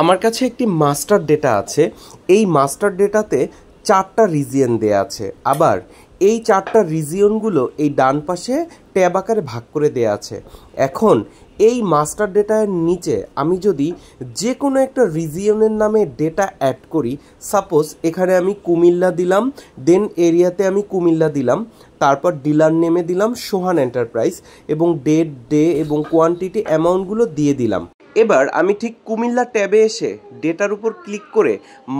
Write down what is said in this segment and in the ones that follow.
আমার কাছে একটি মাস্টার ডেটা আছে। এই মাস্টার ডেটাতে 4টা রিজিয়ন দেয়া আছে। আবার এই 4টা রিজিয়নগুলো এই ডান পাশে ট্যাব আকারে ভাগ করে দেয়া আছে। এখন এই মাস্টার ডেটার নিচে আমি যদি যে কোনো একটা রিজিয়নের নামে ডেটা অ্যাড করি, সাপোজ এখানে আমি কুমিল্লা দিলাম, দেন এরিয়াতে আমি কুমিল্লা দিলাম, তারপর ডিলার নেমে দিলাম সোহান এন্টারপ্রাইজ এবং ডেট, ডে এবং কোয়ান্টিটি অ্যামাউন্টগুলো দিয়ে দিলাম। এবার আমি ঠিক কুমিল্লা ট্যাবে এসে ডেটার উপর ক্লিক করে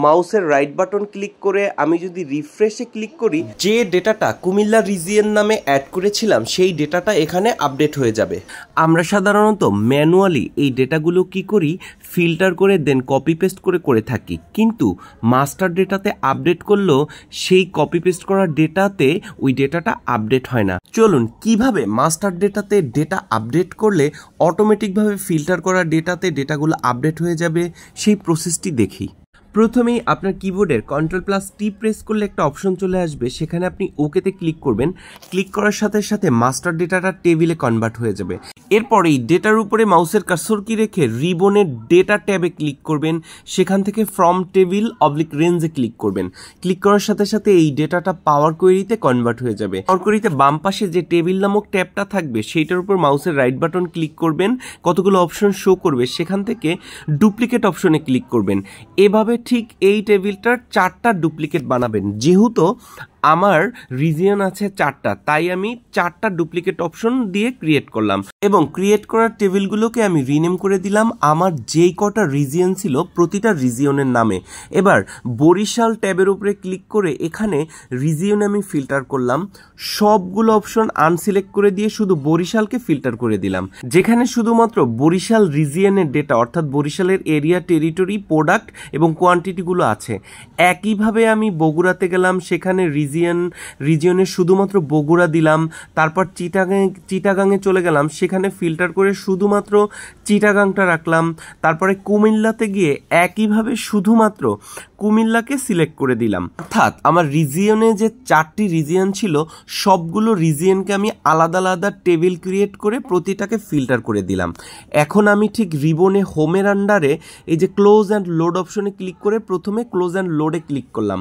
মাউসের রাইট বাটন ক্লিক করে আমি যদি রিফ্রেশে ক্লিক করি, যে ডেটাটা কুমিল্লা রিজিয়ন নামে অ্যাড করেছিলাম সেই ডেটাটা এখানে আপডেট হয়ে যাবে। আমরা সাধারণত ম্যানুয়ালি এই ডেটাগুলো কি করি, ফিল্টার করে দেন কপি পেস্ট করে থাকি, কিন্তু মাস্টার ডেটাতে আপডেট করলেও সেই কপি পেস্ট করা ডেটাতে ওই ডেটাটা আপডেট হয় না। চলুন কিভাবে মাস্টার ডেটাতে ডেটা আপডেট করলে অটোমেটিকভাবে ফিল্টার করা ডেটাতে ডেটাগুলো আপডেট হয়ে যাবে সেই প্রসেসটি দেখি। প্রথমেই আপনার কিবোর্ডের Ctrl+T প্রেস করলে একটা অপশন চলে আসবে, সেখানে আপনি ওকেতে ক্লিক করবেন। ক্লিক করার সাথে সাথে মাস্টার ডেটাটা টেবিলে কনভার্ট হয়ে যাবে। এরপরেই ডেটার উপরে মাউসের কার্সর কি রেখে রিবনের ডেটা ট্যাবে ক্লিক করবেন, সেখান থেকে ফ্রম টেবিল /রেঞ্জে ক্লিক করবেন। ক্লিক করার সাথে সাথে এই ডেটাটা পাওয়ার কোয়েরিতে কনভার্ট হয়ে যাবে। পাওয়ার কোয়েরিতে বাম পাশে যে টেবিল নামক ট্যাবটা থাকবে সেইটার উপর মাউসের রাইট বাটন ক্লিক করবেন, কতগুলো অপশন শো করবে, সেখান থেকে ডুপ্লিকেট অপশনে ক্লিক করবেন। এভাবে ঠিক এই টেবিলটার 4টা ডুপ্লিকেট বানাবেন। যেহেতু আমার রিজিয়ন আছে 4টা, তাই আমি 4টা ডুপ্লিকেট অপশন দিয়ে ক্রিয়েট করলাম এবং ক্রিয়েট করার টেবিলগুলোকে আমি রিনেম করে দিলাম আমার যেই কটা রিজিয়ন ছিল প্রতিটা রিজিয়নের নামে। এবার বরিশাল ট্যাবের উপরে ক্লিক করে এখানে রিজিয়নে আমি ফিল্টার করলাম, সবগুলো অপশন আনসিলেক্ট করে দিয়ে শুধু বরিশালকে ফিল্টার করে দিলাম, যেখানে শুধুমাত্র বরিশাল রিজিয়নের ডেটা অর্থাৎ বরিশালের এরিয়া, টেরিটরি, প্রোডাক্ট এবং কোয়ান্টিটিগুলো আছে। একইভাবে আমি বগুড়াতে গেলাম, সেখানে রিজিয়নে শুধুমাত্র বগুড়া দিলাম। তারপর চিটাগাঙে চলে গেলাম, সেখানে ফিল্টার করে শুধুমাত্র চিটাগাংটা রাখলাম। তারপরে কুমিল্লাতে গিয়ে একইভাবে শুধুমাত্র কুমিল্লাকে সিলেক্ট করে দিলাম। অর্থাৎ আমার রিজিয়নে যে 4টি রিজিয়ন ছিল সবগুলো রিজিয়নকে আমি আলাদা আলাদা টেবিল ক্রিয়েট করে প্রতিটাকে ফিল্টার করে দিলাম। এখন আমি ঠিক রিবনে হোমের আন্ডারে এই যে ক্লোজ অ্যান্ড লোড অপশনে ক্লিক করে প্রথমে ক্লোজ অ্যান্ড লোডে ক্লিক করলাম।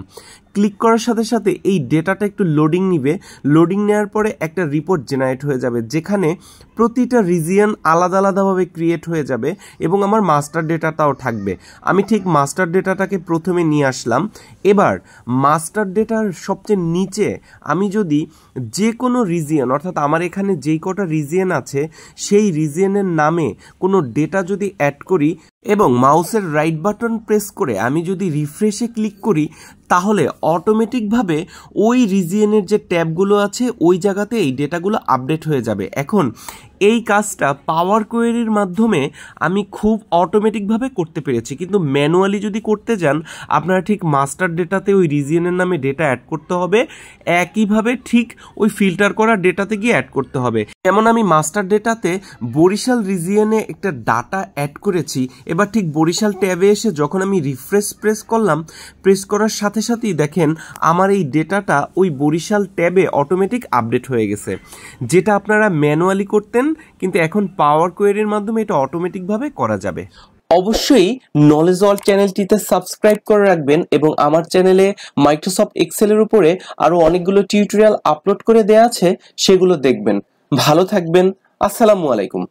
ক্লিক করার সাথে সাথে এই ডেটাটা একটু লোডিং নিবে। লোডিং নেওয়ার পরে একটা রিপোর্ট জেনারেট হয়ে যাবে, যেখানে প্রতিটা রিজিয়ন আলাদা আলাদাভাবে ক্রিয়েট হয়ে যাবে এবং আমার মাস্টার ডেটাটাও থাকবে। আমি ঠিক মাস্টার ডেটাটাকে প্রথমে নিয়ে আসলাম। এবার মাস্টার ডেটার সবচেয়ে নিচে আমি যদি যে কোনো রিজিয়ন অর্থাৎ আমার এখানে যেই কটা রিজিয়ন আছে সেই রিজিয়নের নামে কোনো ডেটা যদি অ্যাড করি এবং মাউসের রাইট বাটন প্রেস করে আমি যদি রিফ্রেশে ক্লিক করি, তাহলে অটোমেটিকভাবে ওই রিজিয়নের যে ট্যাবগুলো আছে ওই জায়গাতে এই ডেটাগুলো আপডেট হয়ে যাবে। এখন এই কাজটা পাওয়ার কোয়েরির মাধ্যমে আমি খুব অটোমেটিকভাবে করতে পেরেছি, কিন্তু ম্যানুয়ালি যদি করতে যান আপনারা ঠিক মাস্টার ডেটাতে ওই রিজিয়নের নামে ডেটা অ্যাড করতে হবে, একইভাবে ঠিক ওই ফিল্টার করা ডেটাতে গিয়ে অ্যাড করতে হবে। যেমন আমি মাস্টার ডেটাতে বরিশাল রিজিয়নে একটা ডাটা অ্যাড করেছি। এবার ঠিক বরিশাল ট্যাবে এসে যখন আমি রিফ্রেশ প্রেস করলাম, প্রেস করার সাথে সাথেই দেখেন আমার এই ডেটাটা ওই বরিশাল ট্যাবে অটোমেটিক আপডেট হয়ে গেছে। যেটা আপনারা ম্যানুয়ালি করতেন, কিন্তু এখন পাওয়ার কোয়েরির মাধ্যমে এটা অটোমেটিকভাবে করা যাবে। অবশ্যই নলেজ ওয়ার্ল্ড চ্যানেলটিতে সাবস্ক্রাইব করে রাখবেন এবং আমার চ্যানেলে মাইক্রোসফট এক্সেলের উপরে আরো অনেকগুলো টিউটোরিয়াল আপলোড করে দেয়া আছে, সেগুলো দেখবেন। ভালো থাকবেন। আসসালামু আলাইকুম।